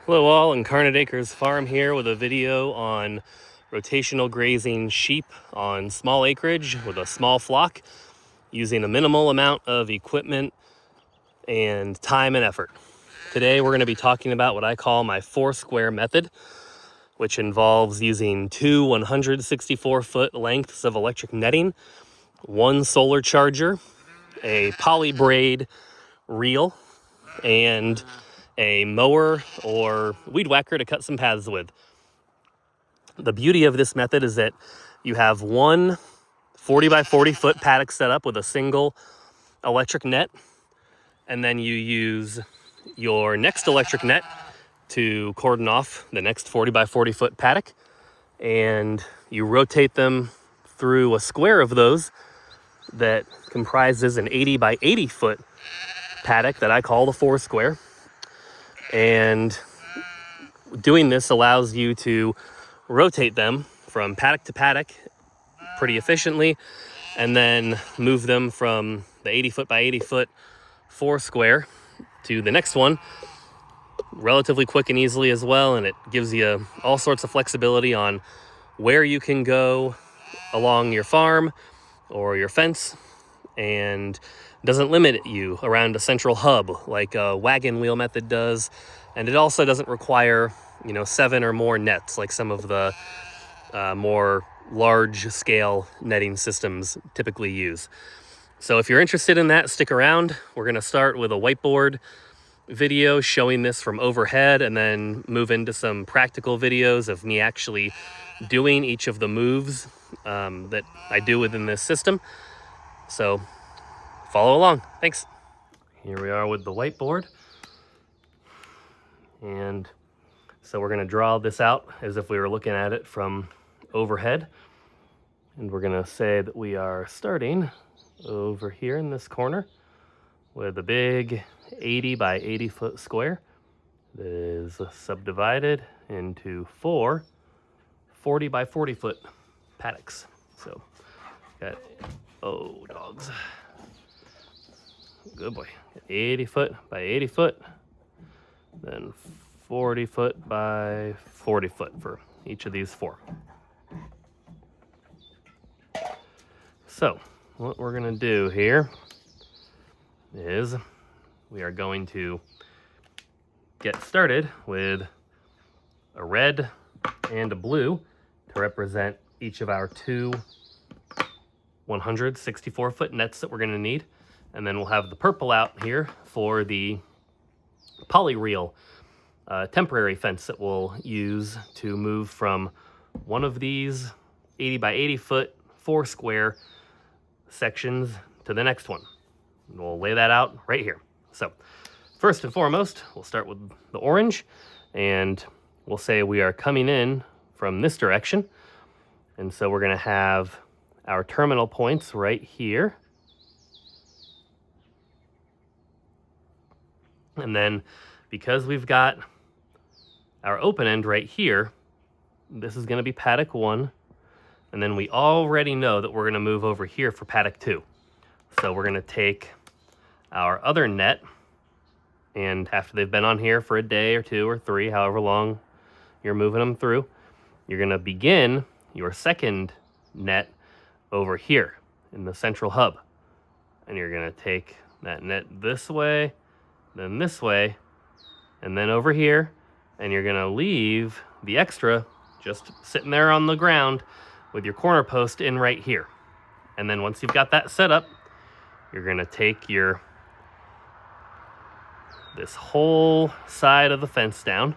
Hello all, Incarnate Acres Farm here with a video on rotational grazing sheep on small acreage with a small flock using a minimal amount of equipment and time and effort. Today we're going to be talking about what I call my 4-square method, which involves using two 164-foot lengths of electric netting, one solar charger, a poly braid reel, and a mower or weed whacker to cut some paths with. The beauty of this method is that you have one 40 by 40 foot paddock set up with a single electric net, and then you use your next electric net to cordon off the next 40 by 40 foot paddock, and you rotate them through a square of those that comprises an 80 by 80 foot paddock that I call the 4-square. And doing this allows you to rotate them from paddock to paddock pretty efficiently, and then move them from the 80 foot by 80 foot 4-square to the next one relatively quick and easily as well. And it gives you all sorts of flexibility on where you can go along your farm or your fence, and doesn't limit you around a central hub like a wagon wheel method does. And it also doesn't require 7 or more nets like some of the more large scale netting systems typically use. So if you're interested in that, stick around. We're going to start with a whiteboard video showing this from overhead, and then move into some practical videos of me actually doing each of the moves that I do within this system. So follow along. Thanks. Here we are with the whiteboard. And so we're going to draw this out as if we were looking at it from overhead. And we're going to say that we are starting over here in this corner with a big 80 by 80 foot square that is subdivided into 4 40 by 40 foot paddocks. So got, oh dogs, good boy, 80 foot by 80 foot, then 40 foot by 40 foot for each of these 4. So what we're going to do here is we are going to get started with a red and a blue to represent each of our 2 164 foot nets that we're going to need. And then we'll have the purple out here for the poly reel temporary fence that we'll use to move from one of these 80 by 80 foot 4-square sections to the next one. And we'll lay that out right here. So first and foremost, we'll start with the orange, and we'll say we are coming in from this direction. And so we're going to have our terminal points right here. And then because we've got our open end right here, this is going to be paddock 1. And then we already know that we're going to move over here for paddock 2. So we're going to take our other net, and after they've been on here for a day or 2 or 3, however long you're moving them through, you're going to begin your second net over here in the central hub. And you're going to take that net this way, then this way, and then over here, and you're going to leave the extra just sitting there on the ground with your corner post in right here. And then once you've got that set up, you're going to take this whole side of the fence down,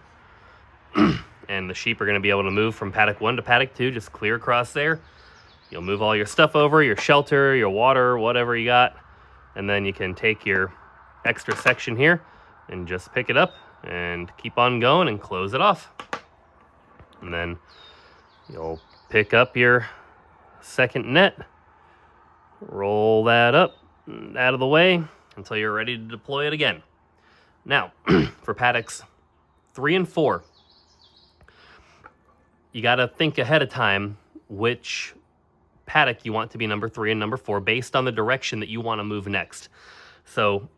and the sheep are going to be able to move from paddock 1 to paddock 2, just clear across there. You'll move all your stuff over, your shelter, your water, whatever you got, and then you can take your extra section here and just pick it up and keep on going and close it off. And then you'll pick up your second net, roll that up out of the way until you're ready to deploy it again. Now, for paddocks 3 and 4, you got to think ahead of time which paddock you want to be number 3 and number 4 based on the direction that you want to move next. So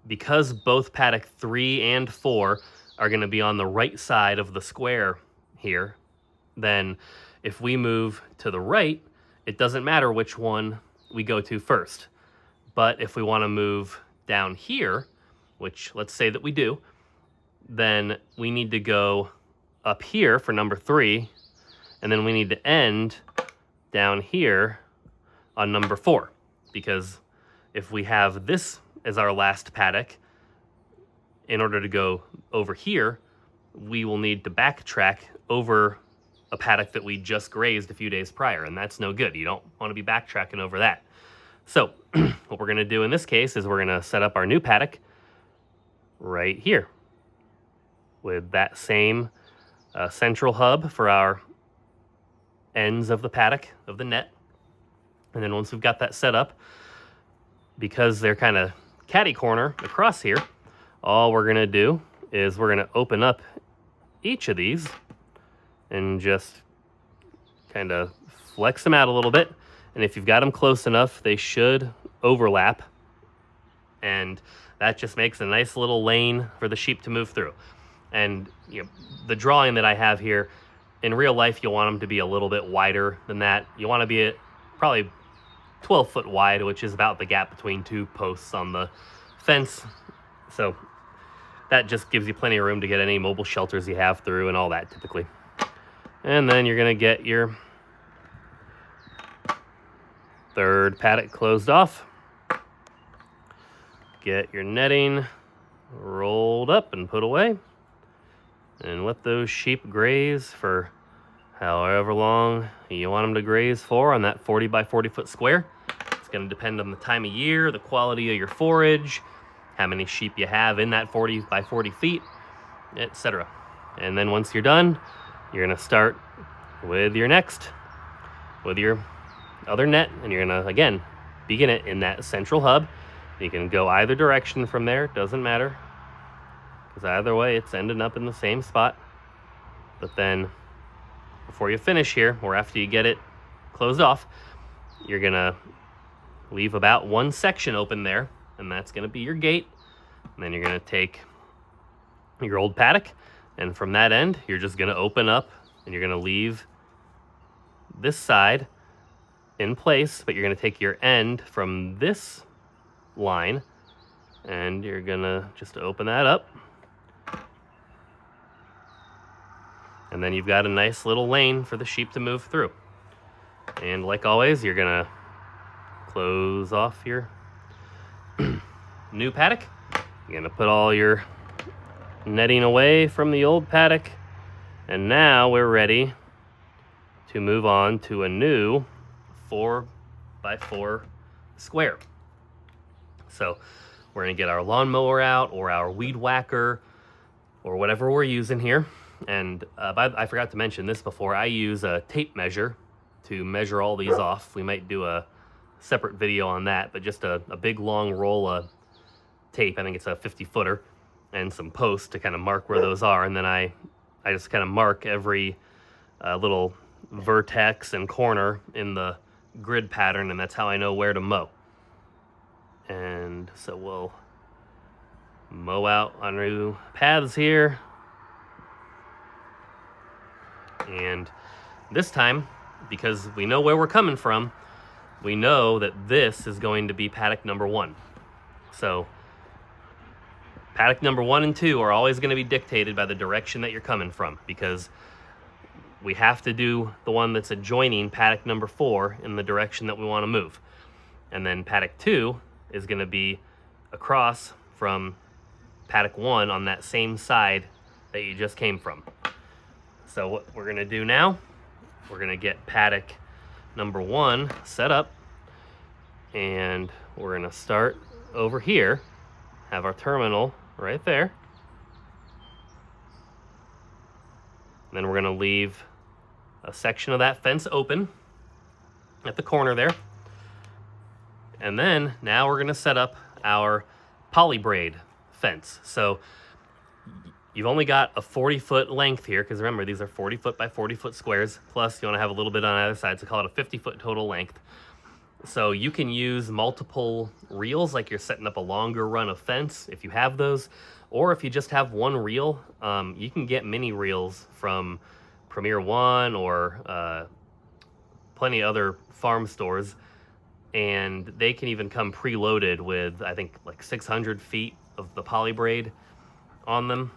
because both paddock 3 and 4 are going to be on the right side of the square here, then if we move to the right, it doesn't matter which one we go to first. But if we want to move down here, which let's say that we do, then we need to go up here for number 3, and then we need to end down here on number 4, because if we have this as our last paddock, in order to go over here, we will need to backtrack over a paddock that we just grazed a few days prior, and that's no good. You don't want to be backtracking over that. So what we're going to do in this case is we're going to set up our new paddock right here with that same central hub for our ends of the paddock of the net. And then once we've got that set up, because they're kind of catty corner across here, all we're going to do is we're going to open up each of these and just kind of flex them out a little bit. And if you've got them close enough, they should overlap. And that just makes a nice little lane for the sheep to move through. And you know, the drawing that I have here, in real life, you'll want them to be a little bit wider than that. You want to be at probably 12 foot wide, which is about the gap between 2 posts on the fence. So that just gives you plenty of room to get any mobile shelters you have through and all that typically. And then you're going to get your third paddock closed off. Get your netting rolled up and put away. And let those sheep graze for however long you want them to graze for on that 40 by 40 foot square. It's going to depend on the time of year, the quality of your forage, how many sheep you have in that 40 by 40 feet, etc. And then once you're done, you're going to start with your other net, and you're going to, again, begin it in that central hub. You can go either direction from there, doesn't matter, because either way, it's ending up in the same spot. But then, before you finish here, or after you get it closed off, you're going to leave about 1 section open there, and that's going to be your gate. And then you're going to take your old paddock, and from that end, you're just going to open up, and you're going to leave this side in place, but you're going to take your end from this line, and you're going to just open that up. And then you've got a nice little lane for the sheep to move through. And like always, you're going to close off your new paddock. You're going to put all your netting away from the old paddock. And now we're ready to move on to a new 4 by 4 square. So we're going to get our lawnmower out, or our weed whacker, or whatever we're using here. And I forgot to mention this before, I use a tape measure to measure all these off. We might do a separate video on that, but just a big long roll of tape, I think it's a 50-footer, and some posts to kind of mark where those are. And then I just kind of mark every little vertex and corner in the grid pattern, and that's how I know where to mow. And so we'll mow out our new paths here. And this time, because we know where we're coming from, we know that this is going to be paddock number 1. So paddock number 1 and 2 are always going to be dictated by the direction that you're coming from, because we have to do the one that's adjoining paddock number 4 in the direction that we want to move. And then paddock 2 is going to be across from paddock 1 on that same side that you just came from. So what we're going to do now, we're going to get paddock number 1 set up, and we're going to start over here, have our terminal right there. And then we're going to leave a section of that fence open at the corner there. And then now we're going to set up our poly braid fence. So you've only got a 40-foot length here, because remember, these are 40-foot by 40-foot squares, plus you want to have a little bit on either side, so call it a 50-foot total length. So you can use multiple reels, like you're setting up a longer run of fence if you have those, Or if you just have one reel, you can get mini reels from Premier One or plenty of other farm stores, and they can even come preloaded with, I think, like 600 feet of the poly braid on them.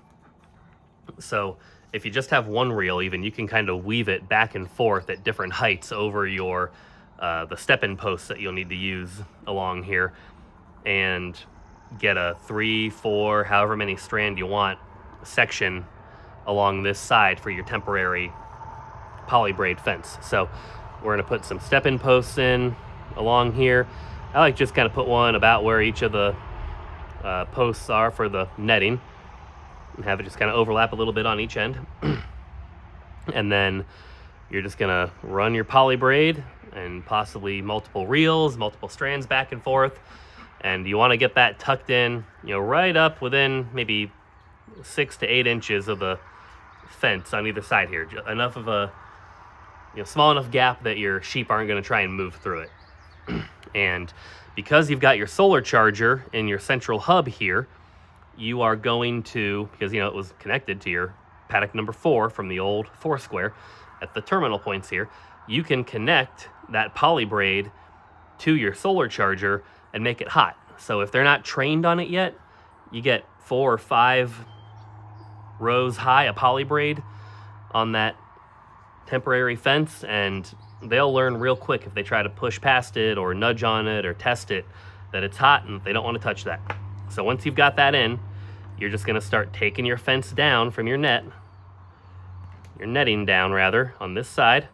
So if you just have one reel, even, you can kind of weave it back and forth at different heights over your the step-in posts that you'll need to use along here, and get a 3, 4, however many strand you want section along this side for your temporary poly braid fence. So we're going to put some step-in posts in along here. I like just kind of put one about where each of the posts are for the netting, and have it just kind of overlap a little bit on each end. And then you're just gonna run your poly braid and possibly multiple reels, multiple strands back and forth. And you want to get that tucked in, right up within maybe 6 to 8 inches of the fence on either side here. Enough of a, small enough gap that your sheep aren't going to try and move through it. And because you've got your solar charger in your central hub here, you are going to, because it was connected to your paddock number 4 from the old 4 square at the terminal points here, you can connect that poly braid to your solar charger and make it hot. So if they're not trained on it yet, you get 4 or 5 rows high of poly braid on that temporary fence, and they'll learn real quick if they try to push past it or nudge on it or test it that it's hot, and they don't want to touch that. So once you've got that in, you're just going to start taking your fence down from your netting down rather, on this side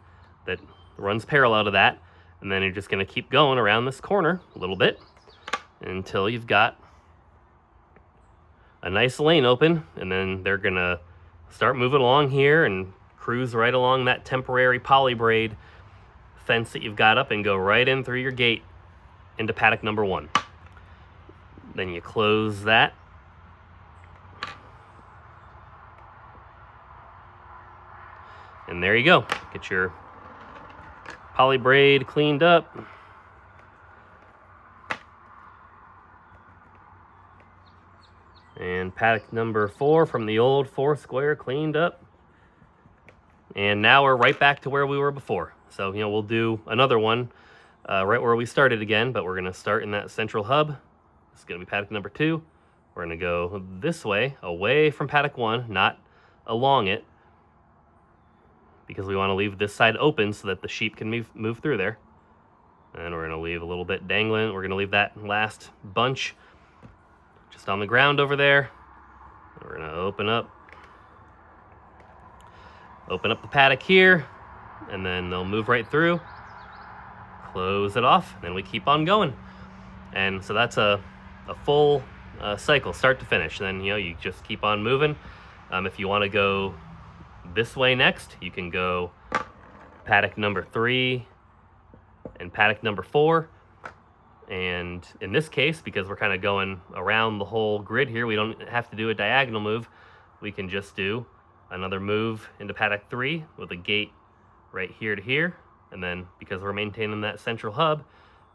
that runs parallel to that, and then you're just going to keep going around this corner a little bit until you've got a nice lane open, and then they're going to start moving along here and cruise right along that temporary poly braid fence that you've got up and go right in through your gate into paddock number 1. Then you close that. And there you go. Get your poly braid cleaned up. And paddock number 4 from the old 4 square cleaned up. And now we're right back to where we were before. So, we'll do another one right where we started again, but we're going to start in that central hub. It's going to be paddock number 2. We're going to go this way, away from paddock 1, not along it, because we want to leave this side open so that the sheep can move through there. And we're going to leave a little bit dangling. We're going to leave that last bunch just on the ground over there. We're going to open up the paddock here, and then they'll move right through, close it off, and then we keep on going. And so that's a full cycle, start to finish. And then, you just keep on moving. If you want to go this way next, you can go paddock number 3 and paddock number 4. And in this case, because we're kind of going around the whole grid here, we don't have to do a diagonal move. We can just do another move into paddock 3 with a gate right here to here. And then because we're maintaining that central hub,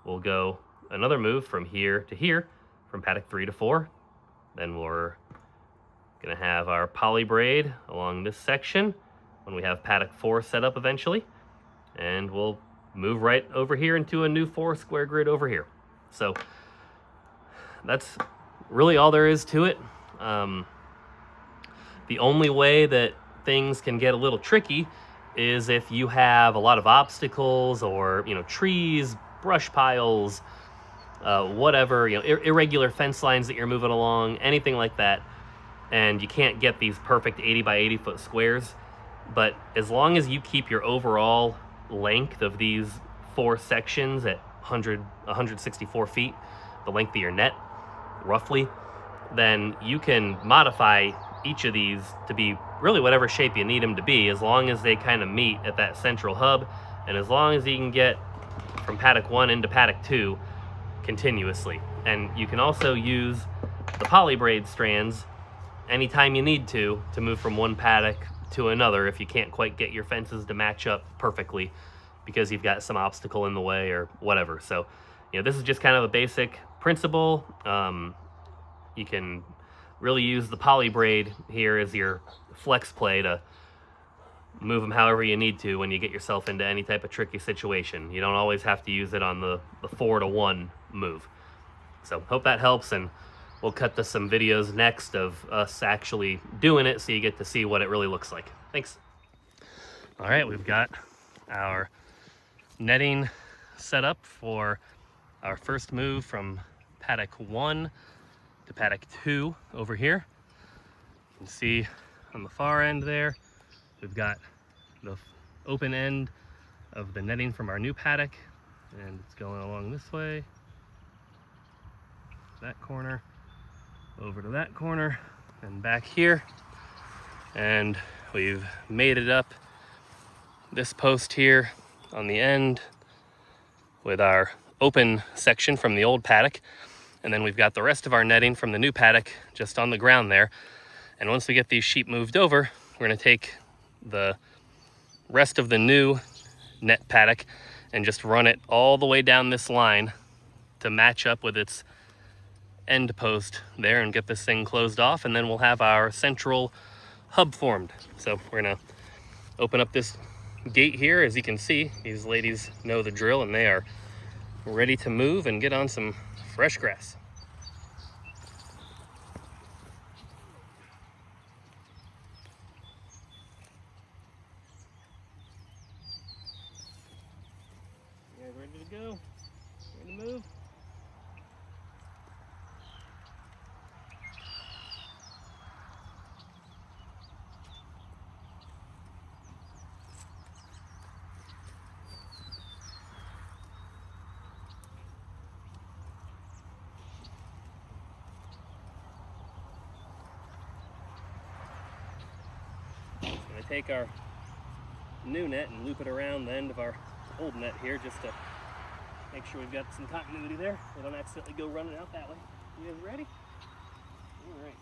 we'll go another move from here to here, from paddock 3 to 4. Then we're going to have our poly braid along this section when we have paddock 4 set up eventually. And we'll move right over here into a new 4 square grid over here. So that's really all there is to it. The only way that things can get a little tricky is if you have a lot of obstacles or, trees, brush piles, whatever, irregular fence lines that you're moving along, anything like that, and you can't get these perfect 80 by 80 foot squares. But as long as you keep your overall length of these 4 sections at 164 feet, the length of your net, roughly, then you can modify each of these to be really whatever shape you need them to be, as long as they kind of meet at that central hub, and as long as you can get from paddock 1 into paddock 2 continuously. And you can also use the poly braid strands anytime you need to move from one paddock to another if you can't quite get your fences to match up perfectly because you've got some obstacle in the way or whatever. So, this is just kind of a basic principle. You can really use the poly braid here as your flex play to move them however you need to when you get yourself into any type of tricky situation. You don't always have to use it on the 4-to-1 move. So hope that helps, and we'll cut to some videos next of us actually doing it so you get to see what it really looks like. Thanks. All right, we've got our netting set up for our first move from paddock 1 to paddock 2 over here. You can see on the far end there, we've got the open end of the netting from our new paddock, and it's going along this way, that corner, over to that corner, and back here. And we've made it up this post here on the end with our open section from the old paddock. And then we've got the rest of our netting from the new paddock just on the ground there. And once we get these sheep moved over, we're gonna take the rest of the new net paddock and just run it all the way down this line to match up with its end post there and get this thing closed off. And then we'll have our central hub formed. So we're gonna open up this gate here. As you can see, these ladies know the drill and they are ready to move and get on some fresh grass. You guys ready to go? Ready to move? Gonna take our new net and loop it around the end of our old net here just to make sure we've got some continuity there. We don't accidentally go running out that way. You guys ready? All right.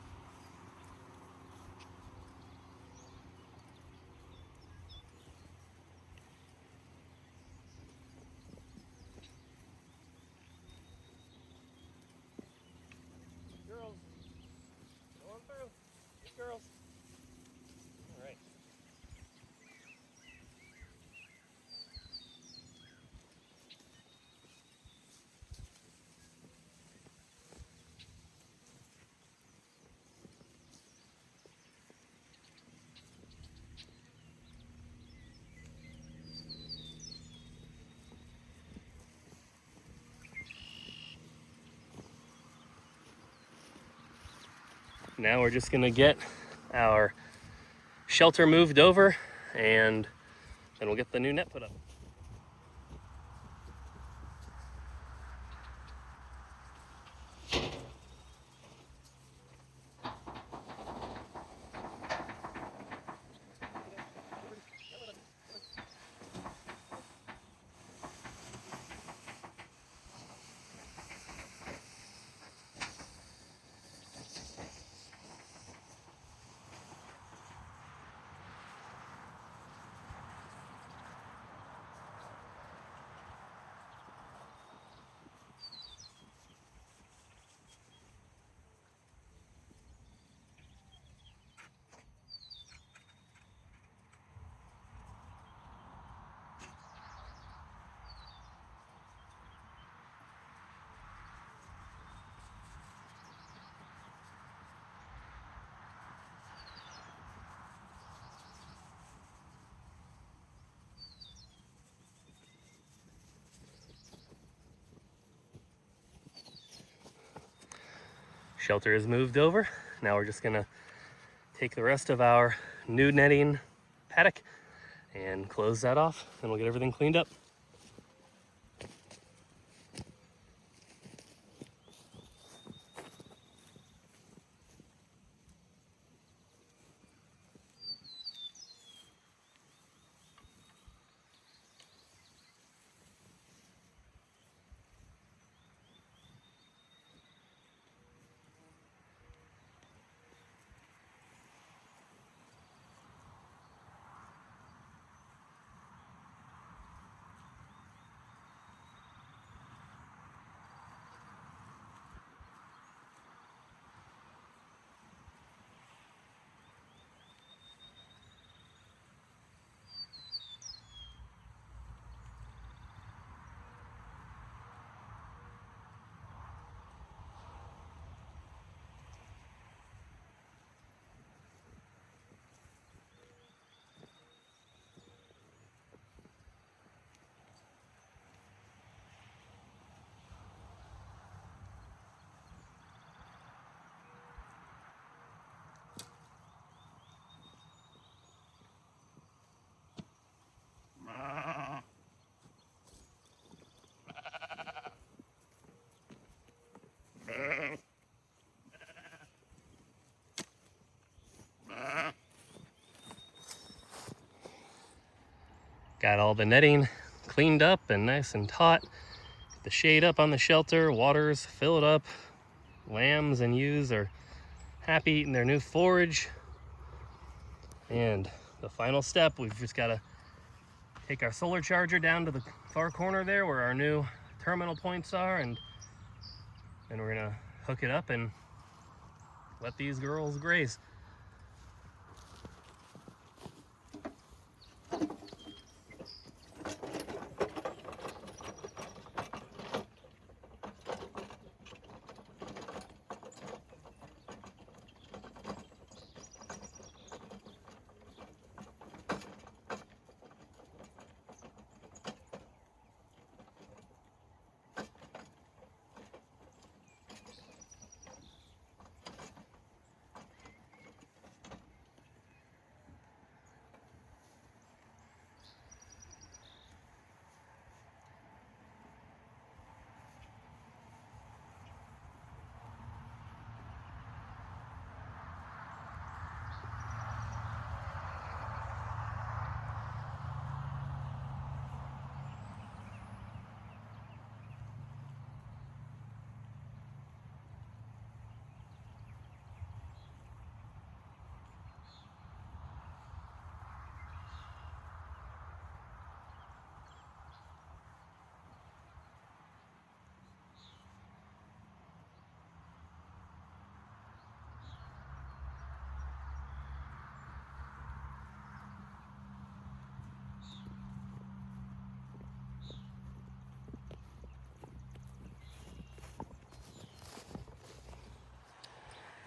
Girls, go on through. Good girls. All right. Now we're just gonna get our shelter moved over and then we'll get the new net put up. Shelter is moved over. Now we're just gonna take the rest of our new netting paddock and close that off, and we'll get everything cleaned up. Got all the netting cleaned up and nice and taut. The shade up on the shelter, waters fill it up. Lambs and ewes are happy eating their new forage. And the final step, we've just got to take our solar charger down to the far corner there where our new terminal points are, and then we're gonna hook it up and let these girls graze.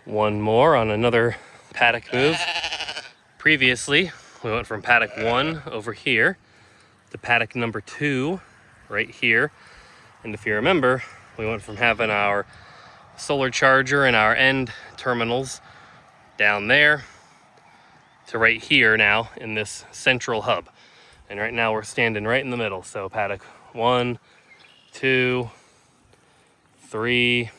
One more on another paddock move. Previously, we went from paddock 1 over here to paddock number 2 right here. And if you remember, we went from having our solar charger and our end terminals down there to right here now in this central hub. And right now we're standing right in the middle. So paddock 1, 2, 3,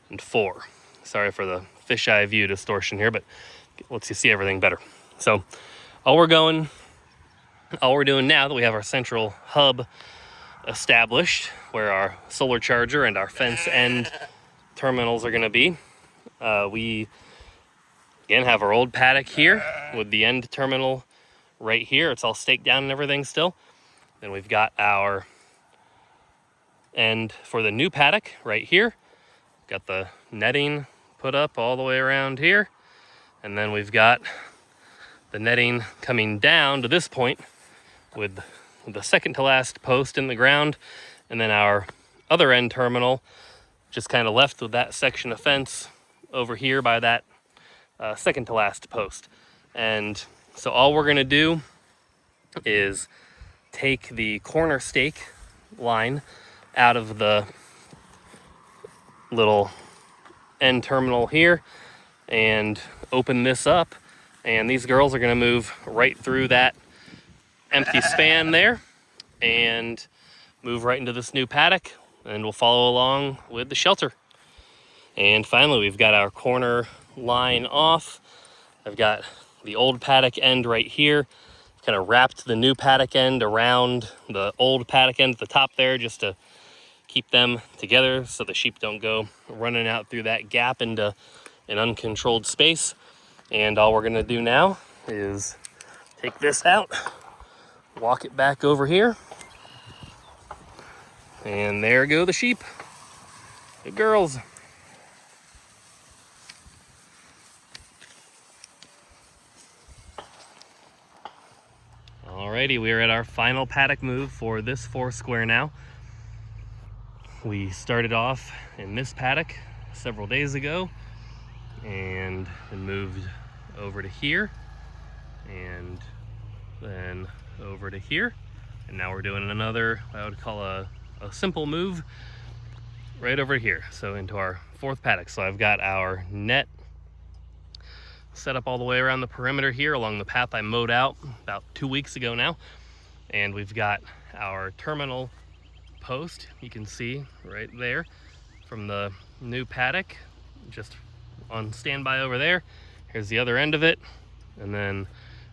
and 4. Sorry for the fisheye view distortion here, but it lets you see everything better. So all we're doing now that we have our central hub established, where our solar charger and our fence end terminals are going to be, we again have our old paddock here with the end terminal right here. It's all staked down and everything still. Then we've got our end for the new paddock right here. Got the netting put up all the way around here. And then we've got the netting coming down to this point with the second to last post in the ground. And then our other end terminal just kind of left with that section of fence over here by that second to last post. And so all we're gonna do is take the corner stake line out of the little end terminal here and open this up, and these girls are going to move right through that empty span there and move right into this new paddock, and we'll follow along with the shelter. And finally, we've got our corner line off. I've got the old paddock end right here, kind of wrapped the new paddock end around the old paddock end at the top there just to keep them together so the sheep don't go running out through that gap into an uncontrolled space. And all we're gonna do now is take this out, walk it back over here, and there go the sheep, the girls. Alrighty, we're at our final paddock move for this 4 square now. We started off in this paddock several days ago and then moved over to here and then over to here. And now we're doing another, I would call a simple move right over here. So into our 4th paddock. So I've got our net set up all the way around the perimeter here along the path I mowed out about 2 weeks ago now. And we've got our terminal post, you can see right there from the new paddock, just on standby over there. Here's the other end of it, and then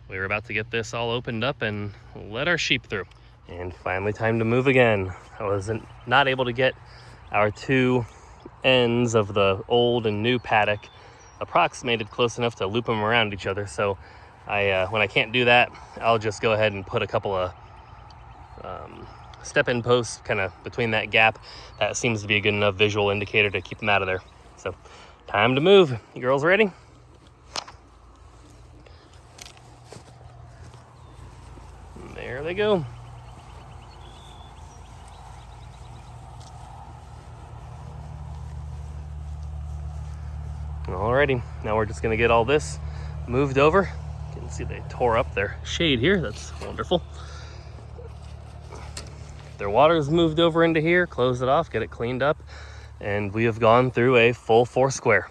We were about to get this all opened up and let our sheep through. And finally time to move again. I wasn't not able to get our two ends of the old and new paddock approximated close enough to loop them around each other. So when I can't do that, I'll just go ahead and put a couple of step-in posts kind of between that gap. That seems to be a good enough visual indicator to keep them out of there. So time to move. You girls ready? There they go. Alrighty, now we're just gonna get all this moved over. You can see they tore up their shade here. That's wonderful. Their water's moved over into here, close it off, get it cleaned up, and we have gone through a full 4 square.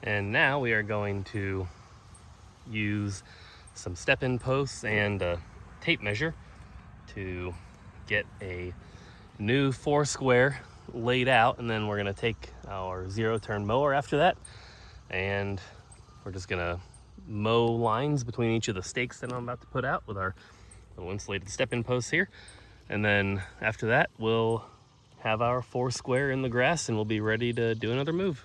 And now we are going to use some step-in posts and a tape measure to get a new 4 square laid out, and then we're gonna take our 0-turn mower after that, and we're just gonna mow lines between each of the stakes that I'm about to put out with our little insulated step-in posts here. And then after that, we'll have our 4 square in the grass and we'll be ready to do another move.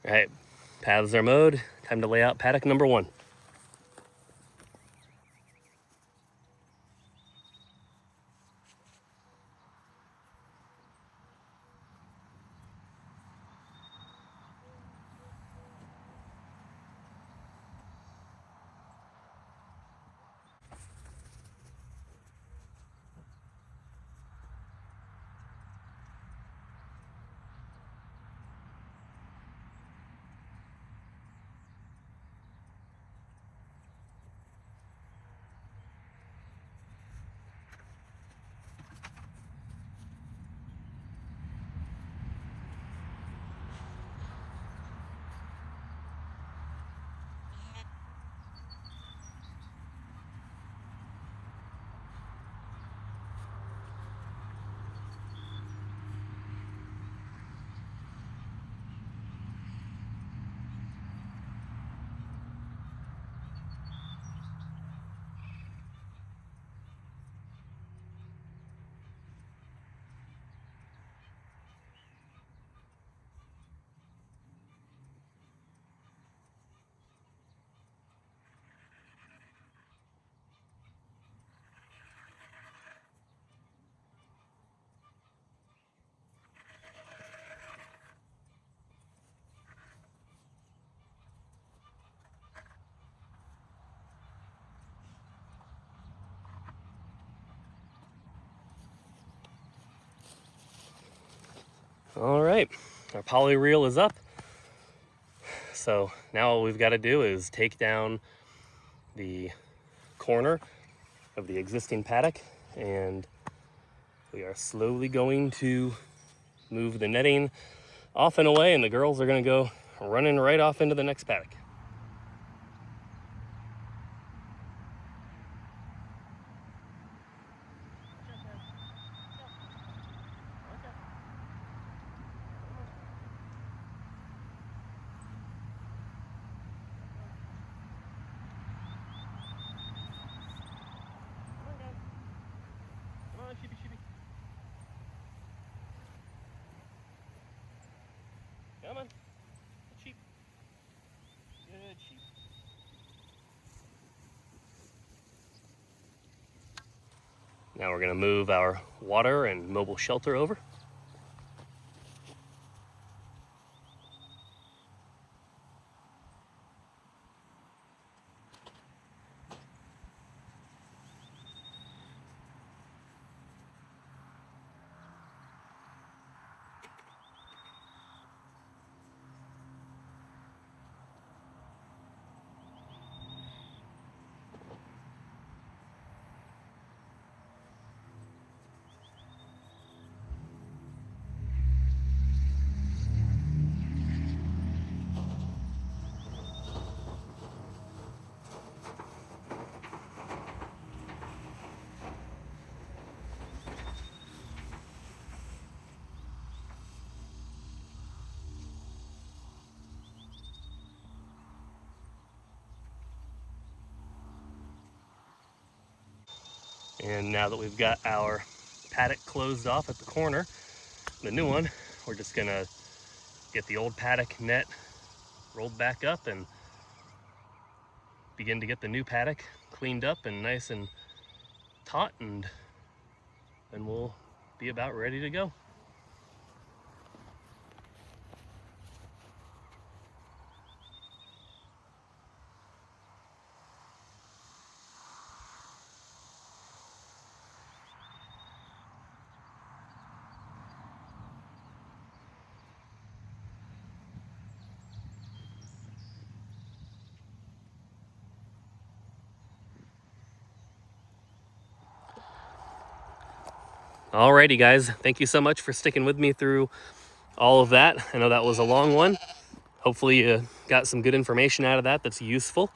All right, paths are mowed. Time to lay out paddock number 1. All right, our poly reel is up. So now all we've got to do is take down the corner of the existing paddock, and we are slowly going to move the netting off and away, and the girls are gonna go running right off into the next paddock. Come on. Good sheep. Good sheep. Now we're going to move our water and mobile shelter over. And now that we've got our paddock closed off at the corner, the new one, we're just gonna get the old paddock net rolled back up and begin to get the new paddock cleaned up and nice and taut, and then we'll be about ready to go. Alrighty guys, thank you so much for sticking with me through all of that. I know that was a long one. Hopefully you got some good information out of that that's useful.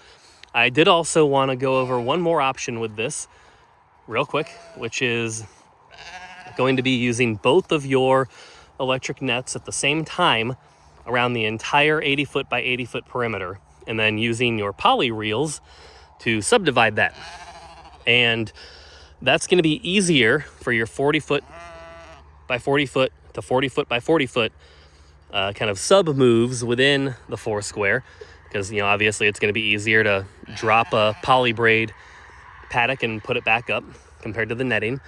I did also want to go over one more option with this real quick, which is going to be using both of your electric nets at the same time around the entire 80 foot by 80 foot perimeter, and then using your poly reels to subdivide that. And that's going to be easier for your 40 foot by 40 foot to 40 foot by 40 foot kind of sub moves within the foursquare, because obviously it's going to be easier to drop a poly braid paddock and put it back up compared to the netting,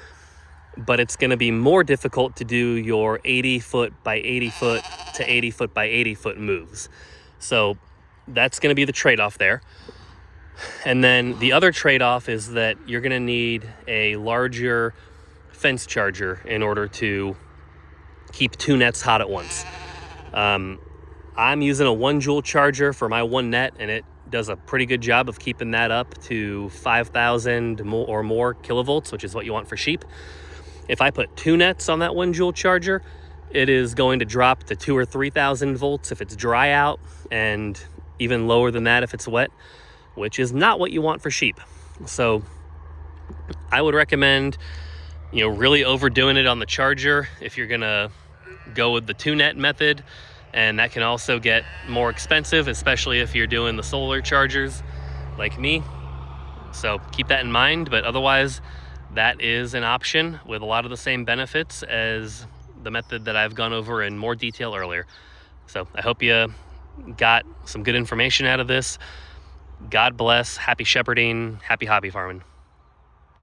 but it's going to be more difficult to do your 80 foot by 80 foot to 80 foot by 80 foot moves. So that's going to be the trade-off there. And then the other trade-off is that you're going to need a larger fence charger in order to keep two nets hot at once. I'm using a 1 joule charger for my one net, and it does a pretty good job of keeping that up to 5,000 or more kilovolts, which is what you want for sheep. If I put two nets on that 1 joule charger, it is going to drop to 2,000 or 3,000 volts if it's dry out, and even lower than that if it's wet, which is not what you want for sheep. So I would recommend, really overdoing it on the charger if you're gonna go with the 2 net method, and that can also get more expensive, especially if you're doing the solar chargers like me. So keep that in mind, but otherwise that is an option with a lot of the same benefits as the method that I've gone over in more detail earlier. So I hope you got some good information out of this. God bless, happy shepherding, happy hobby farming.